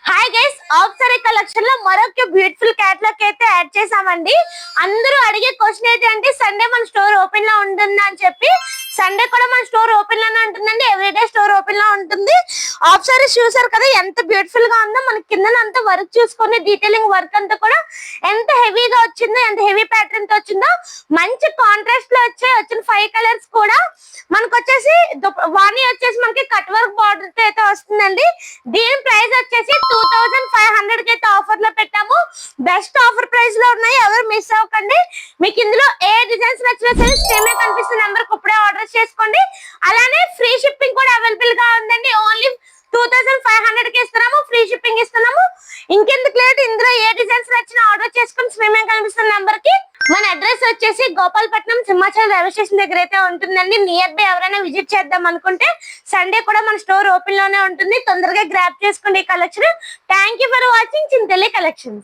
Hi guys, ఆఫ్సరీ collection లో మరొక beautiful catalogue అయితే యాడ్ చేసామండి. అందరూ అడిగే క్వశ్చన్ ఏంటంటే సండే మన స్టోర్ ఓపెన్ లో ఉంటుందా అని చెప్పి. సండే కూడా మన స్టోర్ ఓపెన్ లోనే ఉంటుందండి. ఎవ్రీడే స్టోర్ ఓపెన్ లో ఉంటుంది. ఆఫ్సరీస్ చూసారు కదా ఎంత బ్యూటిఫుల్ గా ఉందో. మనకి కింద అంతా వర్క్ చూసుకొని డీటెయిలింగ్ వర్క్ అంతా కూడా ఎంత హెవీగా వచ్చిందో, ఎంత హెవీ ప్యాటర్న్ తో వచ్చిందో. మంచి కాంట్రాస్ట్ లో వచ్చిన 5 కలర్స్ కూడా మనకు వచ్చేసి వాణి వచ్చేసి మనకి కట్ వర్క్ బార్డర్ తో అయితే వస్తుందండి. దీని ప్రైస్ వచ్చేసి 2500 కి అయితే ఆఫర్ లో పెట్టాము. బెస్ట్ ఆఫర్ ప్రైస్ లో ఉన్నాయి, ఎవరు మిస్ అవ్వకండి. మీకు ఇందులో ఏ డిజైన్స్ నచ్చినా సరే స్క్రీన్ మీద కనిపిస్తున్న నెంబర్ కి ఇప్పుడే ఆర్డర్ చేసుకోండి. అలానే ఫ్రీ షిప్పింగ్ కూడా అవైలబుల్ గా ఉందండి. ఓన్లీ 2500 కి ఇస్తున్నాము, ఫ్రీ షిప్పింగ్ ఇస్తున్నాము. ఇంకెందుకు లేట్, ఇందులో ఏ డిజైన్స్ నచ్చినా ఆర్డర్ చేసుకుని స్క్రీన్ మీద కనిపిస్తున్న నెంబర్ కి. మన అడ్రస్ వచ్చేసి గోపాలపట్నం సింహాచలం రైల్వే స్టేషన్ దగ్గర అయితే ఉంటుందండి. నియర్ బై ఎవరైనా విజిట్ చేద్దాం అనుకుంటే సండే కూడా మన స్టోర్ ఓపెన్ లోనే ఉంటుంది. తొందరగా గ్రాప్ చేసుకోండి ఈ collection. Thank you for watching Chintalli collections.